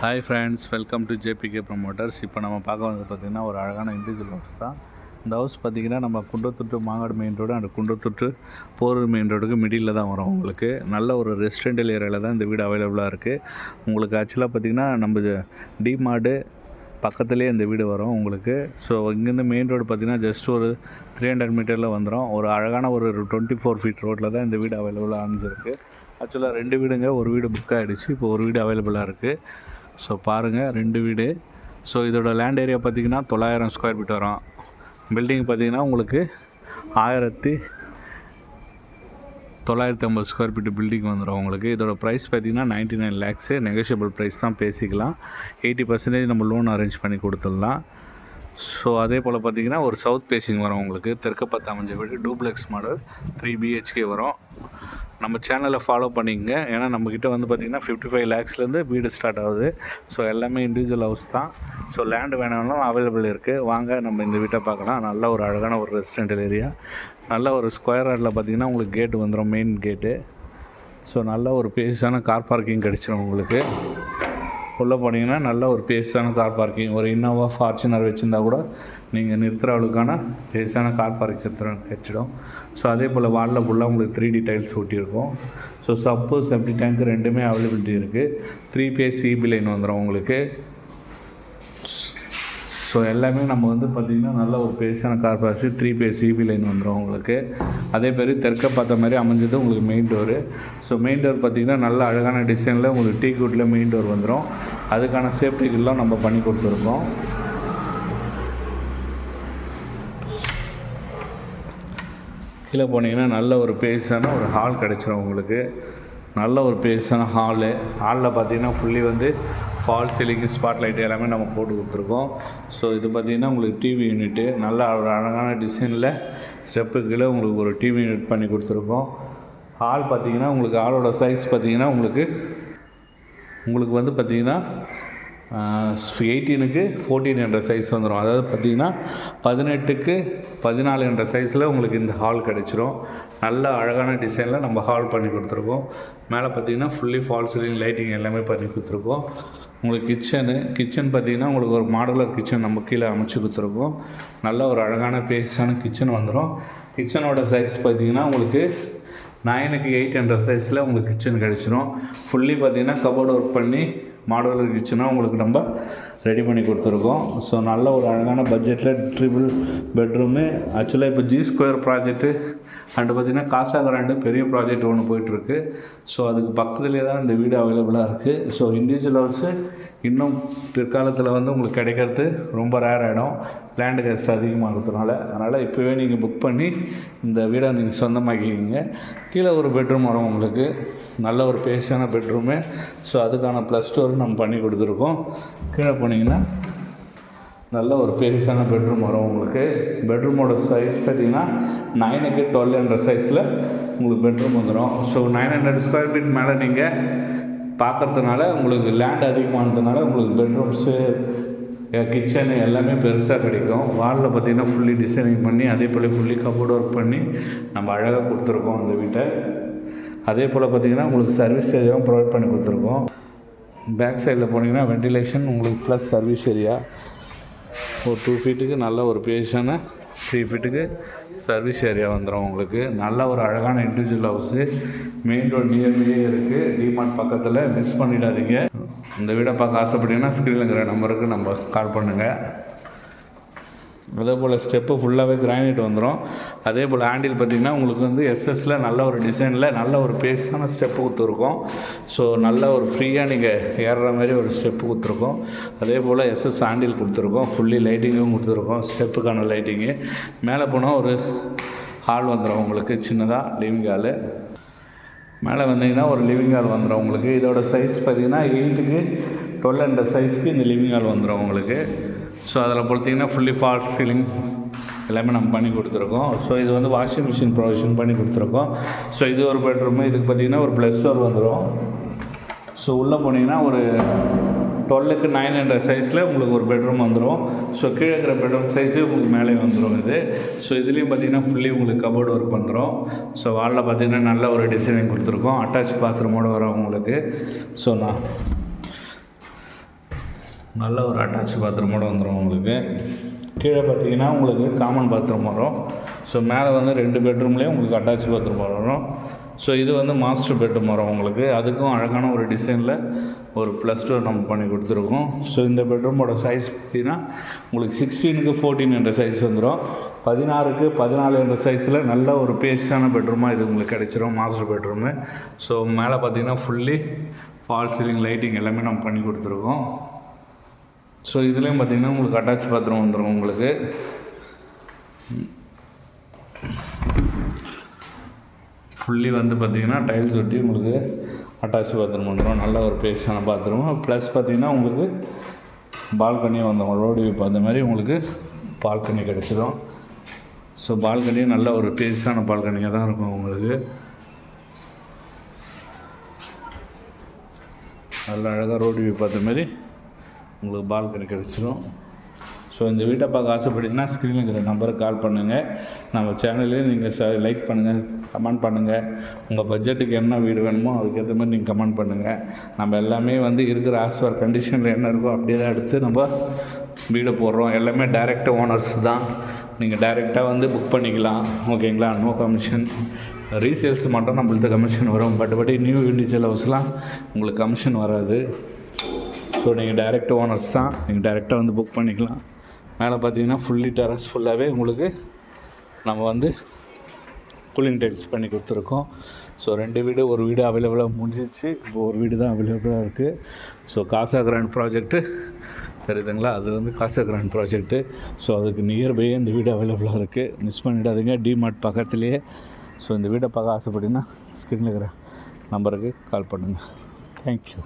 Hi friends, welcome to JBK promoters. இப்போ நம்ம பார்க்க வந்து பார்த்திங்கன்னா ஒரு அழகான இண்டிவிஜுவல் ஹவுஸ் தான். இந்த ஹவுஸ் பார்த்திங்கன்னா நம்ம Kundrathur Mangadu main road and Kundrathur Porur main ரோடுக்கு மிடில் தான் வரும். உங்களுக்கு நல்ல ஒரு ரெசிடென்டல் ஏரியாவில் தான் இந்த வீடு அவைலபிளாக இருக்குது. உங்களுக்கு ஆக்சுவலாக பார்த்திங்கன்னா நம்ம டிமார்டு பக்கத்துலேயே இந்த வீடு வரும் உங்களுக்கு. ஸோ இங்கேருந்து மெயின் ரோடு பார்த்திங்கன்னா ஜஸ்ட் ஒரு 300 மீட்டரில் வந்துடும். ஒரு அழகான ஒரு 24 ஃபீட் ரோட்டில் தான் இந்த வீடு அவைலபிளாக அமைஞ்சிருக்கு. ஆக்சுவலாக 2 வீடுங்க, ஒரு வீடு புக் ஆகிடுச்சு, இப்போ ஒரு வீடு அவைலபிளாக இருக்குது. ஸோ பாருங்கள், 2 வீடு. ஸோ இதோட லேண்ட் ஏரியா பார்த்திங்கன்னா 900 ஸ்கொயர் ஃபீட் வரும். பில்டிங் பார்த்திங்கன்னா உங்களுக்கு 1950 ஸ்கொயர் ஃபீட் பில்டிங் வந்துடும் உங்களுக்கு. இதோட ப்ரைஸ் பார்த்திங்கன்னா 99 லேக்ஸு. நெகோஷியபிள் ப்ரைஸ் தான், பேசிக்கலாம். 80% நம்ம லோன் அரேஞ்ச் பண்ணி கொடுத்துடலாம். ஸோ அதே போல் பார்த்திங்கன்னா ஒரு சவுத் பேசிங் வரும் உங்களுக்கு. தெற்கு பார்த்து அமைஞ்ச வீடு, டூப்ளெக்ஸ் மாடல், 3 BHK வரும். நம்ம சேனலை ஃபாலோ பண்ணிக்கங்க. ஏன்னா நம்மக்கிட்ட வந்து பார்த்திங்கன்னா 55 லேக்ஸ்லேருந்து வீடு ஸ்டார்ட் ஆகுது. ஸோ எல்லாமே இண்டிவிஜுவல் ஹவுஸ் தான். ஸோ லேண்டு வேணாலும் அவைலபிள் இருக்குது. வாங்க நம்ம இந்த வீட்டை பார்க்கலாம். நல்ல ஒரு அழகான ஒரு ரெசிடென்டல் ஏரியா. நல்ல ஒரு ஸ்கொயர் யார்டில் பார்த்திங்கன்னா உங்களுக்கு கேட்டு வந்துடும், மெயின் கேட்டு. ஸோ நல்ல ஒரு பேஸான கார் பார்க்கிங் கிடச்சிடும் உங்களுக்கு. உள்ளே போனீங்கன்னா நல்ல ஒரு பேஸான கார் பார்க்கிங், ஒரு இன்னோவா ஃபார்ச்சுனர் வச்சுருந்தா கூட நீங்கள் நிறுத்துகிற அளவுக்கான பேஸான கார் பார்க்கிங் கிடச்சிடும். ஸோ அதே போல் வாலில் ஃபுல்லாக உங்களுக்கு 3D டைல்ஸ் ஒட்டியிருக்கும். ஸோ சப்பு செப்டி டேங்க் ரெண்டுமே அவைலபிலிட்டி இருக்குது. 3 பேஸ் CB லைன் வந்துடும் உங்களுக்கு. ஸோ எல்லாமே நம்ம வந்து பார்த்திங்கன்னா நல்ல ஒரு பேஸான கார் பார்சி 3 பேஸ் CB லைன் வந்துடும் உங்களுக்கு. அதே மாதிரி தெற்க பார்த்த மாதிரி அமைஞ்சது உங்களுக்கு main door. So main door பார்த்திங்கன்னா நல்ல அழகான டிசைனில் உங்களுக்கு டீ குட்டில் மெயின் டோர் வந்துடும். அதுக்கான சேஃப்டிக்கெல்லாம் நம்ம பண்ணி கொடுத்துருக்கோம். கீழே போனீங்கன்னா நல்ல ஒரு பேஸான ஒரு ஹால் கிடச்சிரும் உங்களுக்கு. நல்ல ஒரு பேஸான ஹாலில் பார்த்திங்கன்னா ஃபுல்லி வந்து ஃபால் சீலிங்கு, ஸ்பாட் லைட் எல்லாமே நம்ம போட்டு கொடுத்துருக்கோம். ஸோ இது பார்த்திங்கன்னா உங்களுக்கு டிவி யூனிட்டு, நல்ல ஒரு அழகான டிசைனில் ஸ்டெப்பு கீழே உங்களுக்கு ஒரு டிவி யூனிட் பண்ணி கொடுத்துருக்கோம். ஹால் பார்த்திங்கன்னா உங்களுக்கு ஹாலோட சைஸ் பார்த்திங்கன்னா உங்களுக்கு வந்து பார்த்திங்கன்னா 18க்கு 14 என்ற சைஸ் வந்துடும். அதாவது பார்த்திங்கன்னா 18க்கு 14 என்ற சைஸில் உங்களுக்கு இந்த ஹால் கிடச்சிரும். நல்ல அழகான டிசைனில் நம்ம ஹால் பண்ணி கொடுத்துருக்கோம். மேலே பார்த்திங்கன்னா ஃபுல்லி ஃபால் சீலிங் லைட்டிங் எல்லாமே பண்ணி கொடுத்துருக்கோம். உங்களுக்கு கிச்சன் பார்த்திங்கன்னா உங்களுக்கு ஒரு மாடலர் கிச்சன் நம்ம கீழே அமைச்சு கொடுத்துருக்கோம். நல்ல ஒரு அழகான பேஸான கிச்சன் வந்துடும். கிச்சனோட சைஸ் பார்த்திங்கன்னா உங்களுக்கு 9க்கு 8 என்ற சைஸில் உங்களுக்கு கிச்சன் கிடச்சிரும். ஃபுல்லி பார்த்திங்கன்னா கபோர்டு ஒர்க் பண்ணி மாடலர் கிச்சனாக உங்களுக்கு நம்ம ரெடி பண்ணி கொடுத்துருக்கோம். ஸோ நல்ல ஒரு அழகான பட்ஜெட்டில் ட்ரிபிள் பெட்ரூமு. ஆக்சுவலாக இப்போ G2 ப்ராஜெக்ட்டு அண்டு பார்த்திங்கன்னா காசா கிராண்டு பெரிய ப்ராஜெக்ட் ஒன்று போயிட்டுருக்கு. ஸோ அதுக்கு பக்கத்துலேயே தான் இந்த வீடு அவைலபிளாக இருக்குது. ஸோ இண்டிவிஜுவல் ஹவுஸு இன்னும் பிற்காலத்தில் வந்து உங்களுக்கு கிடைக்கிறது ரொம்ப ரேர் ஆகிடும், லேண்டு காஸ்ட் அதிகமாகிறதுனால. அதனால் இப்போவே நீங்கள் புக் பண்ணி இந்த வீடை நீங்கள் சொந்தமாக்கிக்கிங்க. கீழே ஒரு பெட்ரூம் வரும் உங்களுக்கு, நல்ல ஒரு பேஸான பெட்ரூமு. ஸோ அதுக்கான ப்ளஸ் டோர் நம்ம பண்ணி கொடுத்துருக்கோம். கீழே போனீங்கன்னா நல்ல ஒரு பேஸான பெட்ரூம் வரும் உங்களுக்கு. பெட்ரூமோட சைஸ் பார்த்திங்கன்னா 9க்கு 12 என்ற சைஸில் உங்களுக்கு பெட்ரூம் வந்துடும். ஸோ 900 ஸ்கொயர் ஃபீட் மேலே நீங்கள் பார்க்குறதுனால உங்களுக்கு லேண்ட் அதிகமானதுனால உங்களுக்கு பெட்ரூம்ஸு, கிச்சனு எல்லாமே பெருசாக கிடைக்கும். வாலில் பார்த்திங்கன்னா ஃபுல்லி டிசைனிங் பண்ணி அதே போல் ஃபுல்லி கபோர்டு ஒர்க் பண்ணி நம்ம அழகாக கொடுத்துருக்கோம் இந்த வீட்டை. அதே போல் பார்த்திங்கன்னா உங்களுக்கு சர்வீஸ் ஏரியாவும் ப்ரொவைட் பண்ணி கொடுத்துருக்கோம். பேக் சைடில் போனீங்கன்னா வெண்டிலேஷன் உங்களுக்கு ப்ளஸ் சர்வீஸ் ஏரியா. ஒரு 2 ஃபீட்டுக்கு நல்ல ஒரு பேஸான 3 ஃபீட்டுக்கு சர்வீஸ் ஏரியா வந்துடும் உங்களுக்கு. நல்ல ஒரு அழகான இண்டிவிஜுவல் ஹவுஸு. மெயின் ரோடு நியர்லேயே இருக்குது, டிமார்ட் பக்கத்தில். மிஸ் பண்ணிடாதீங்க. இந்த வீடை பார்க்க ஆசைப்பட்டீங்கன்னா ஸ்க்ரீனில் இருக்கிற நம்பருக்கு நம்ம கால் பண்ணுங்கள். அதே போல் ஸ்டெப்பு ஃபுல்லாகவே கிரானைட் வந்துடும். அதே போல் ஹேண்டில் பார்த்திங்கன்னா உங்களுக்கு வந்து SS நல்ல ஒரு டிசைனில் நல்ல ஒரு பேஸான ஸ்டெப்பு கொடுத்துருக்கோம். ஸோ நல்ல ஒரு ஃப்ரீயாக நீங்கள் ஏறுற மாதிரி ஒரு ஸ்டெப்பு கொடுத்துருக்கோம். அதே போல் SS ஹேண்டில் கொடுத்துருக்கோம். ஃபுல்லி லைட்டிங்கும் கொடுத்துருக்கோம், ஸ்டெப்புக்கான லைட்டிங்கு. மேலே போனால் ஒரு ஹால் வந்துடும் உங்களுக்கு, சின்னதாக லிவிங் ஹாலு. மேலே வந்தீங்கன்னா ஒரு லிவிங் ஹால் வந்துடும் உங்களுக்கு. இதோட சைஸ் பார்த்திங்கன்னா 8க்கு 12 என்ற சைஸ்க்கு இந்த லிவிங் ஹால் வந்துடும் உங்களுக்கு. ஸோ அதில் பார்த்திங்கன்னா ஃபுல்லி ஃபால் சீலிங் எல்லாமே நம்ம பண்ணி கொடுத்துருக்கோம். ஸோ இது வந்து வாஷிங் மிஷின் ப்ரொவிஷன் பண்ணி கொடுத்துருக்கோம். ஸோ இது ஒரு பெட்ரூமு. இதுக்கு பார்த்திங்கன்னா ஒரு ப்ளஸ் டோர் வந்துடும். ஸோ உள்ளே போனீங்கன்னா ஒரு 12க்கு 9 என்ற சைஸில் உங்களுக்கு ஒரு பெட்ரூம் வந்துடும். ஸோ கீழே இருக்கிற பெட்ரூம் சைஸே உங்களுக்கு மேலே வந்துடும் இது. ஸோ இதுலேயும் பார்த்திங்கன்னா ஃபுல்லி உங்களுக்கு கபோர்டு ஒர்க் வந்துடும். ஸோ வாலில் பார்த்திங்கன்னா நல்ல ஒரு டிசைனிங் கொடுத்துருக்கோம். அட்டாச் பாத்ரூமோடு வரும் உங்களுக்கு. ஸோ நல்ல ஒரு அட்டாச் பாத்ரூமோடு வந்துடும் உங்களுக்கு. கீழே பார்த்தீங்கன்னா உங்களுக்கு காமன் பாத்ரூம் வரும். ஸோ மேலே வந்து 2 பெட்ரூம்லேயும் உங்களுக்கு அட்டாச் பாத்ரூம் வரும். ஸோ இது வந்து மாஸ்டர் பெட்ரூம் வரும் உங்களுக்கு. அதுக்கும் அழகான ஒரு டிசைனில் ஒரு ப்ளஸ் டோர் நம்ம பண்ணி கொடுத்துருக்கோம். ஸோ இந்த பெட்ரூமோட சைஸ் பார்த்தீங்கன்னா உங்களுக்கு 16க்கு 14 என்ற சைஸ் வந்துடும். 16க்கு 14 என்ற சைஸில் நல்ல ஒரு பேஸ்டான பெட்ரூமாக இது உங்களுக்கு கிடைச்சிரும் மாஸ்டர் பெட்ரூமு. ஸோ மேலே பார்த்தீங்கன்னா ஃபுல்லி ஃபால் சீலிங் லைட்டிங் எல்லாமே நம்ம பண்ணி கொடுத்துருக்கோம். ஸோ இதுலேயும் பார்த்திங்கன்னா உங்களுக்கு அட்டாச் பாத்ரூம் வந்துடும் உங்களுக்கு. ஃபுல்லி வந்து பார்த்திங்கன்னா டைல்ஸ் ஒட்டி உங்களுக்கு அட்டாச் பாத்ரூம் வந்துடும். நல்ல ஒரு பேஸ்டான பாத்ரூம். ப்ளஸ் பார்த்திங்கன்னா உங்களுக்கு பால்கனியும் வந்துடும். ரோடு வியூ பார்த்த மாதிரி உங்களுக்கு பால்கனி கிடச்சிடும். ஸோ பால்கனியும் நல்ல ஒரு பேஸ்டான பால்கனியாக தான் இருக்கும் உங்களுக்கு. நல்ல அழகாக ரோடு வியூ பார்த்த மாதிரி உங்களுக்கு பால்கனி கிடச்சிடும். ஸோ இந்த வீட்டை பார்க்க ஆசைப்பட்டீங்கன்னா ஸ்க்ரீனில் இருக்கிற நம்பருக்கு கால் பண்ணுங்கள். நம்ம சேனல்லேயே நீங்கள் லைக் பண்ணுங்கள், கமெண்ட் பண்ணுங்கள். உங்கள் பட்ஜெட்டுக்கு என்ன வீடு வேணுமோ அதுக்கேற்ற மாதிரி நீங்கள் கமெண்ட் பண்ணுங்கள். நம்ம எல்லாமே வந்து இருக்கிற ஆஸ்பர் கண்டிஷனில் என்ன இருக்கோ அப்படியே தான் எடுத்து நம்ம வீடு போடுறோம். எல்லாமே டைரெக்ட் ஓனர்ஸ் தான். நீங்கள் டைரெக்டாக வந்து புக் பண்ணிக்கலாம். ஓகேங்களா? No commission. ரீசேல்ஸ் மட்டும் நம்மளுக்கு கமிஷன் வரும். பட் நியூ இண்டிவிஜுவல் ஹவுஸ்லாம் உங்களுக்கு கமிஷன் வராது. ஸோ நீங்கள் டைரெக்ட் ஓனர்ஸ் தான். நீங்கள் டைரெக்டாக வந்து புக் பண்ணிக்கலாம். மேலே பார்த்தீங்கன்னா ஃபுல்லி டெரஸ் ஃபுல்லாகவே உங்களுக்கு நம்ம வந்து கூலிங் டைல்ஸ் பண்ணி கொடுத்துருக்கோம். ஸோ 2 வீடு, ஒரு வீடு அவைலபிளாக முடிஞ்சிச்சு. இப்போ ஒரு வீடு தான் அவைலபிளாக இருக்குது. ஸோ காசா கிராண்ட் ப்ராஜெக்ட்டு சரிதுங்களா? அது வந்து காசா கிராண்ட் ப்ராஜெக்ட்டு. ஸோ அதுக்கு நியர்பையே இந்த வீடு அவைலபிளாக இருக்குது. மிஸ் பண்ணிடாதீங்க. டிமார்ட் பக்கத்துலேயே. ஸோ இந்த வீடை பார்க்க ஆசைப்பட்டீங்கன்னா ஸ்க்ரீனில் இருக்கிற நம்பருக்கு கால் பண்ணுங்கள். தேங்க்யூ.